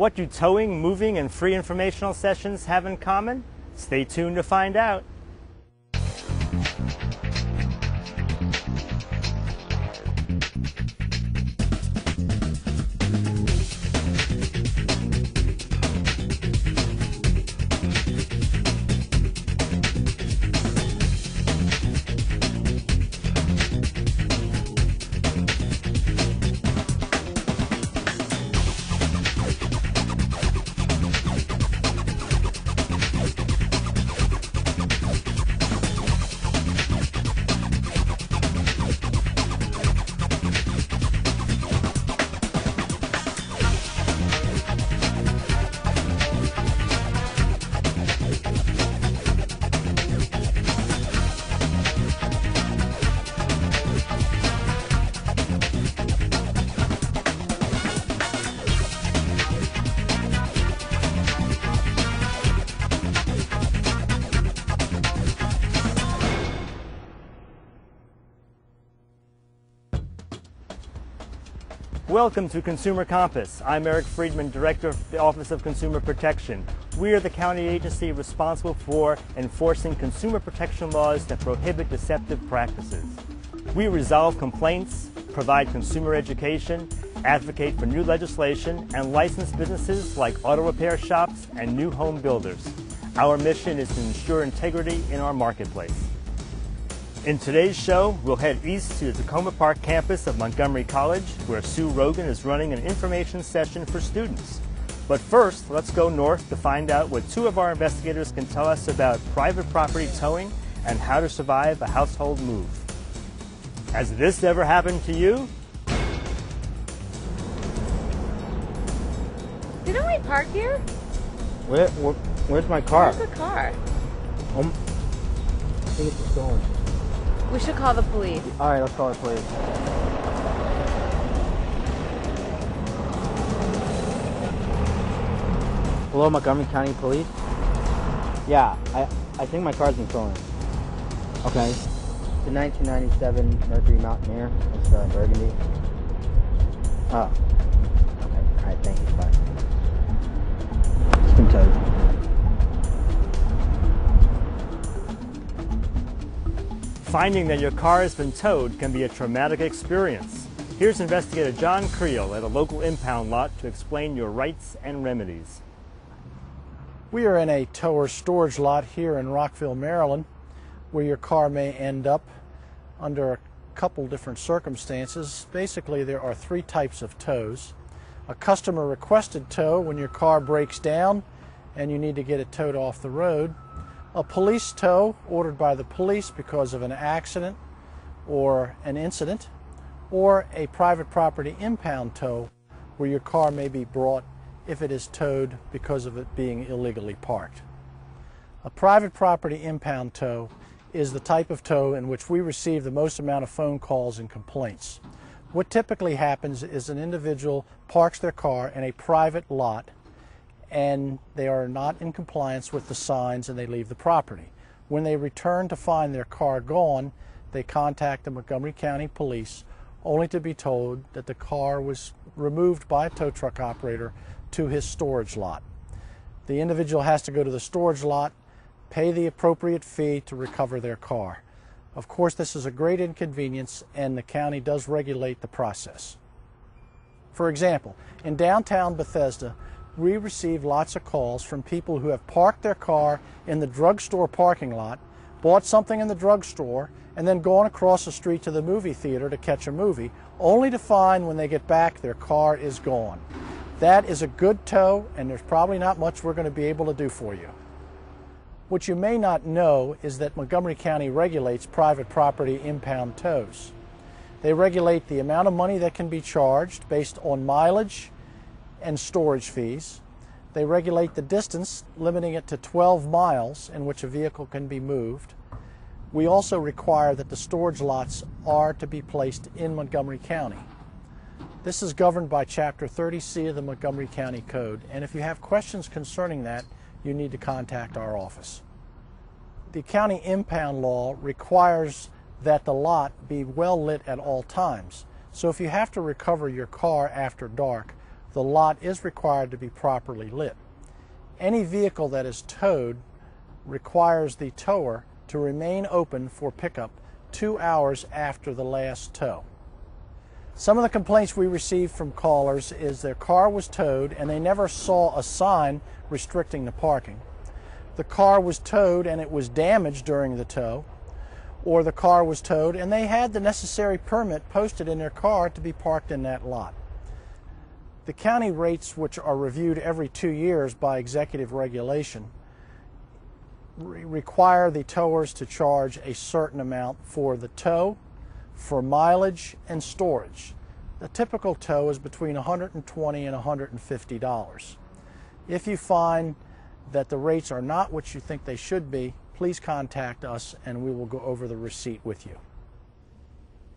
What do towing, moving, and free informational sessions have in common? Stay tuned to find out. Welcome to Consumer Compass. I'm Eric Friedman, Director of the Office of Consumer Protection. We are the county agency responsible for enforcing consumer protection laws that prohibit deceptive practices. We resolve complaints, provide consumer education, advocate for new legislation, and license businesses like auto repair shops and new home builders. Our mission is to ensure integrity in our marketplace. In today's show, we'll head east to the Tacoma Park campus of Montgomery College, where Sue Rogan is running an information session for students. But first, let's go north to find out what two of our investigators can tell us about private property towing and how to survive a household move. Has this ever happened to you? Didn't we park here? Where's my car? Where's the car? I think it's stolen. We should call the police. All right, let's call the police. Hello, Montgomery County Police? Yeah, I think my car's been stolen. Okay. The 1997 Mercury Mountaineer. It's burgundy. Oh. Okay. All right, thank you. Bye. It's been towed. Finding that your car has been towed can be a traumatic experience. Here's Investigator John Creel at a local impound lot to explain your rights and remedies. We are in a tower storage lot here in Rockville, Maryland, where your car may end up under a couple different circumstances. Basically, there are three types of tows. A customer requested tow when your car breaks down and you need to get it towed off the road. A police tow ordered by the police because of an accident or an incident, or a private property impound tow where your car may be brought if it is towed because of it being illegally parked. A private property impound tow is the type of tow in which we receive the most amount of phone calls and complaints. What typically happens is an individual parks their car in a private lot and they are not in compliance with the signs and they leave the property. When they return to find their car gone, they contact the Montgomery County Police only to be told that the car was removed by a tow truck operator to his storage lot. The individual has to go to the storage lot, pay the appropriate fee to recover their car. Of course, this is a great inconvenience and the county does regulate the process. For example, in downtown Bethesda, we receive lots of calls from people who have parked their car in the drugstore parking lot, bought something in the drugstore, and then gone across the street to the movie theater to catch a movie, only to find when they get back their car is gone. That is a good tow, and there's probably not much we're going to be able to do for you. What you may not know is that Montgomery County regulates private property impound tows. They regulate the amount of money that can be charged based on mileage and storage fees. They regulate the distance, limiting it to 12 miles in which a vehicle can be moved. We also require that the storage lots are to be placed in Montgomery County. This is governed by Chapter 30C of the Montgomery County Code, and if you have questions concerning that, you need to contact our office. The county impound law requires that the lot be well lit at all times. So if you have to recover your car after dark, the lot is required to be properly lit. Any vehicle that is towed requires the tower to remain open for pickup 2 hours after the last tow. Some of the complaints we received from callers is their car was towed and they never saw a sign restricting the parking. The car was towed and it was damaged during the tow, or the car was towed and they had the necessary permit posted in their car to be parked in that lot. The county rates, which are reviewed every 2 years by executive regulation, require the towers to charge a certain amount for the tow, for mileage, and storage. The typical tow is between $120 and $150. If you find that the rates are not what you think they should be, please contact us and we will go over the receipt with you.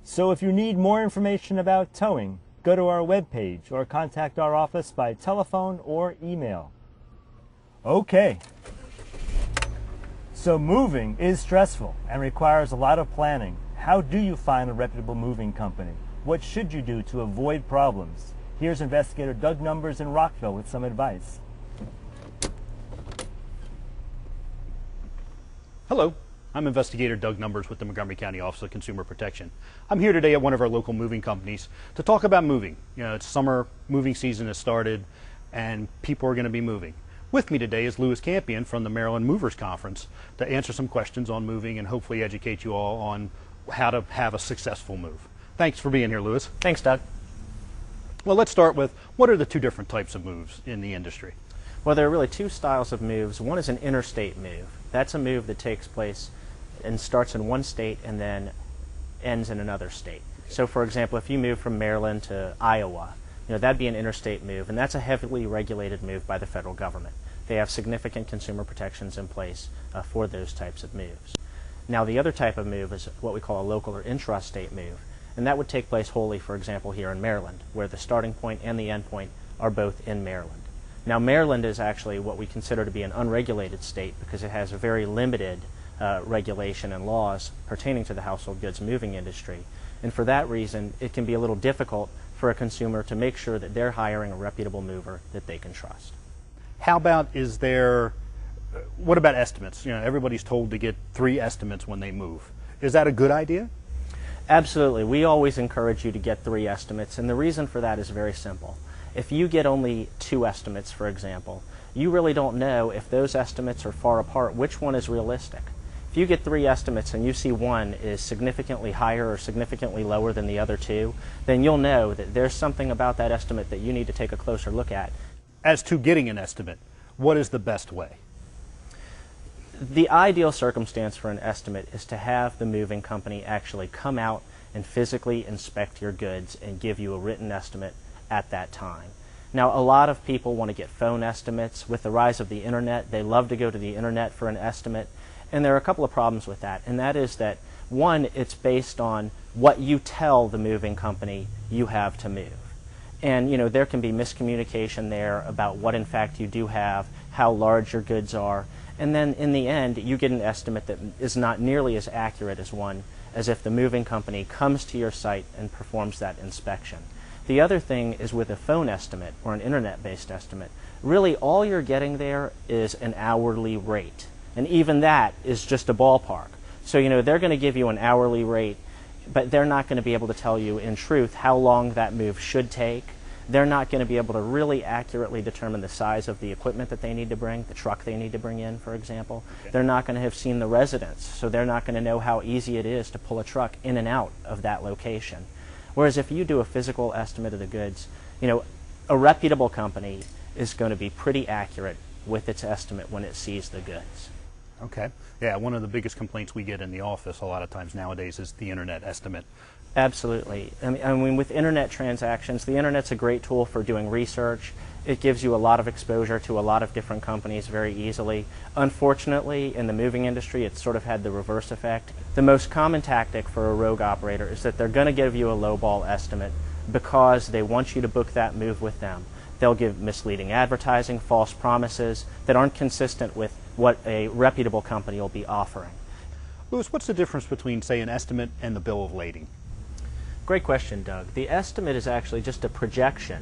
So if you need more information about towing, go to our webpage or contact our office by telephone or email. Okay. So moving is stressful and requires a lot of planning. How do you find a reputable moving company? What should you do to avoid problems? Here's investigator Doug Numbers in Rockville with some advice. Hello, I'm investigator Doug Numbers with the Montgomery County Office of Consumer Protection. I'm here today at one of our local moving companies to talk about moving. You know, it's summer, moving season has started, and people are going to be moving. With me today is Louis Campion from the Maryland Movers Conference to answer some questions on moving and hopefully educate you all on how to have a successful move. Thanks for being here, Louis. Thanks, Doug. Well, let's start with what are the two different types of moves in the industry? Well, there are really two styles of moves. One is an interstate move. That's a move that takes place and starts in one state and then ends in another state. So, for example, if you move from Maryland to Iowa, that'd be an interstate move, and that's a heavily regulated move by the federal government. They have significant consumer protections in place for those types of moves. Now, the other type of move is what we call a local or intrastate move, and that would take place wholly, for example, here in Maryland, where the starting point and the end point are both in Maryland. Now, Maryland is actually what we consider to be an unregulated state because it has a very limited regulation and laws pertaining to the household goods moving industry. And for that reason, it can be a little difficult for a consumer to make sure that they're hiring a reputable mover that they can trust. How about what about estimates? Everybody's told to get 3 estimates when they move. Is that a good idea? Absolutely. We always encourage you to get 3 estimates, and the reason for that is very simple. If you get only 2 estimates, for example, you really don't know if those estimates are far apart, which one is realistic. If you get 3 estimates and you see one is significantly higher or significantly lower than the other 2, then you'll know that there's something about that estimate that you need to take a closer look at. As to getting an estimate, what is the best way? The ideal circumstance for an estimate is to have the moving company actually come out and physically inspect your goods and give you a written estimate at that time. Now, a lot of people want to get phone estimates. With the rise of the internet, they love to go to the internet for an estimate, and there are a couple of problems with that, and that is that, one, it's based on what you tell the moving company you have to move. And there can be miscommunication there about what in fact you do have, how large your goods are, and then in the end you get an estimate that is not nearly as accurate as if the moving company comes to your site and performs that inspection. The other thing is with a phone estimate or an internet-based estimate, really all you're getting there is an hourly rate, and even that is just a ballpark. So they're going to give you an hourly rate, but they're not going to be able to tell you in truth how long that move should take. They're not going to be able to really accurately determine the size of the equipment that they need to bring, the truck they need to bring in, for example. Okay. They're not going to have seen the residents, so they're not going to know how easy it is to pull a truck in and out of that location. Whereas if you do a physical estimate of the goods, a reputable company is going to be pretty accurate with its estimate when it sees the goods. Okay. Yeah, one of the biggest complaints we get in the office a lot of times nowadays is the internet estimate. Absolutely. I mean, with internet transactions, the internet's a great tool for doing research. It gives you a lot of exposure to a lot of different companies very easily. Unfortunately, in the moving industry, it's sort of had the reverse effect. The most common tactic for a rogue operator is that they're going to give you a lowball estimate because they want you to book that move with them. They'll give misleading advertising, false promises that aren't consistent with what a reputable company will be offering. Louis, what's the difference between, say, an estimate and the bill of lading? Great question, Doug. The estimate is actually just a projection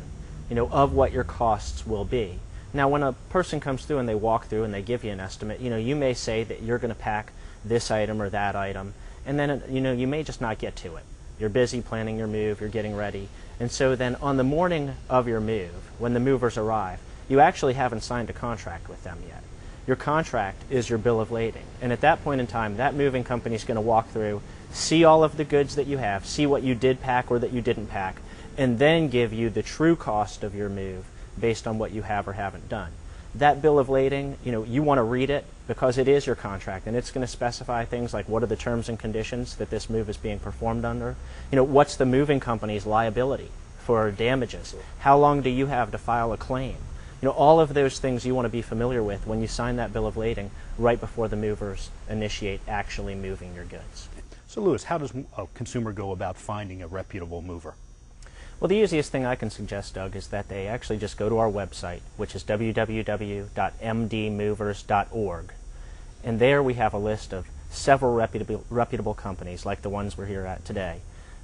of what your costs will be. Now, when a person comes through and they walk through and they give you an estimate, you may say that you're going to pack this item or that item, and then, you may just not get to it. You're busy planning your move, you're getting ready, and so then on the morning of your move, when the movers arrive, you actually haven't signed a contract with them yet. Your contract is your bill of lading, and at that point in time, that moving company is going to walk through, see all of the goods that you have, see what you did pack or that you didn't pack, and then give you the true cost of your move based on what you have or haven't done. That bill of lading, you want to read it because it is your contract, and it's going to specify things like what are the terms and conditions that this move is being performed under, what's the moving company's liability for damages, how long do you have to file a claim. All of those things you want to be familiar with when you sign that bill of lading right before the movers initiate actually moving your goods. So Lewis, how does a consumer go about finding a reputable mover? Well, the easiest thing I can suggest, Doug, is that they actually just go to our website, which is www.mdmovers.org. And there we have a list of several reputable companies, like the ones we're here at today,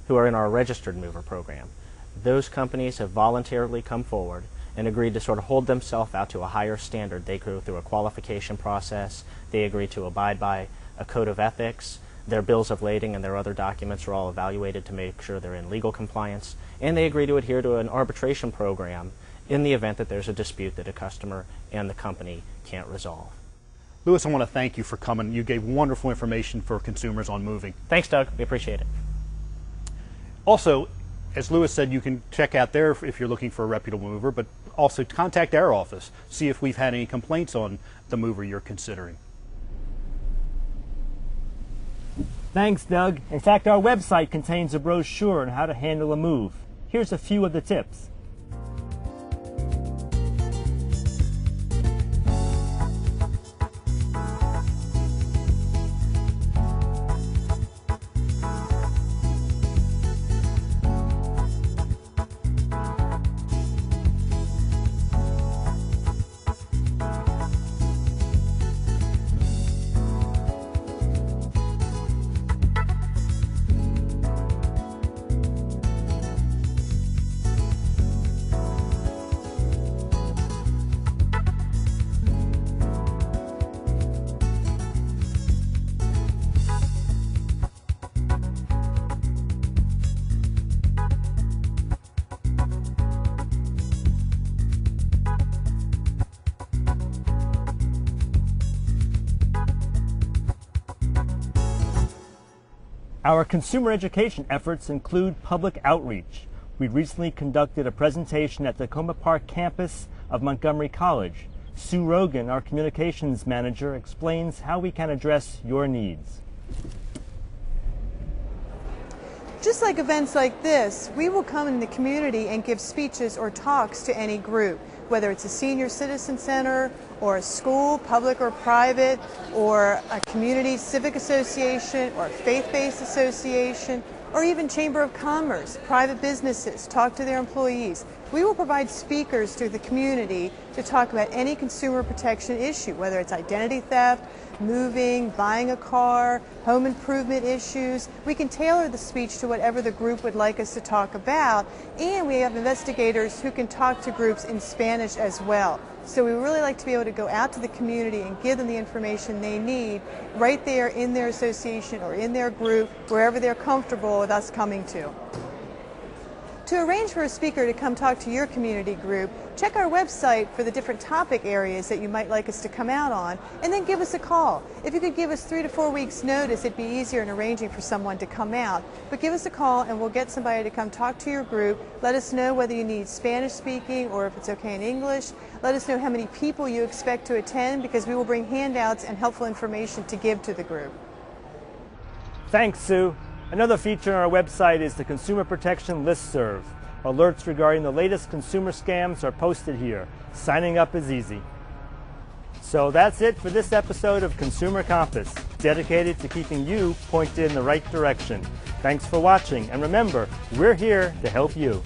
who are in our registered mover program. Those companies have voluntarily come forward and agreed to sort of hold themselves out to a higher standard. They go through a qualification process. They agree to abide by a code of ethics. Their bills of lading and their other documents are all evaluated to make sure they're in legal compliance. And they agree to adhere to an arbitration program in the event that there's a dispute that a customer and the company can't resolve. Lewis, I want to thank you for coming. You gave wonderful information for consumers on moving. Thanks, Doug. We appreciate it. Also, as Lewis said, you can check out there if you're looking for a reputable mover, but also contact our office, see if we've had any complaints on the mover you're considering. Thanks, Doug. In fact, our website contains a brochure on how to handle a move. Here's a few of the tips. Our consumer education efforts include public outreach. We recently conducted a presentation at the Tacoma Park campus of Montgomery College. Sue Rogan, our communications manager, explains how we can address your needs. Just like events like this, we will come in the community and give speeches or talks to any group, whether it's a senior citizen center or a school, public or private, or a community civic association or a faith-based association, or even Chamber of Commerce, private businesses, talk to their employees. We will provide speakers to the community to talk about any consumer protection issue, whether it's identity theft, moving, buying a car, home improvement issues. We can tailor the speech to whatever the group would like us to talk about, and we have investigators who can talk to groups in Spanish as well. So we really like to be able to go out to the community and give them the information they need right there in their association or in their group, wherever they're comfortable with us coming to. To arrange for a speaker to come talk to your community group, check our website for the different topic areas that you might like us to come out on, and then give us a call. If you could give us 3 to 4 weeks notice, it'd be easier in arranging for someone to come out. But give us a call and we'll get somebody to come talk to your group. Let us know whether you need Spanish speaking or if it's okay in English. Let us know how many people you expect to attend, because we will bring handouts and helpful information to give to the group. Thanks, Sue. Another feature on our website is the Consumer Protection Listserv. Alerts regarding the latest consumer scams are posted here. Signing up is easy. So that's it for this episode of Consumer Compass, dedicated to keeping you pointed in the right direction. Thanks for watching, and remember, we're here to help you.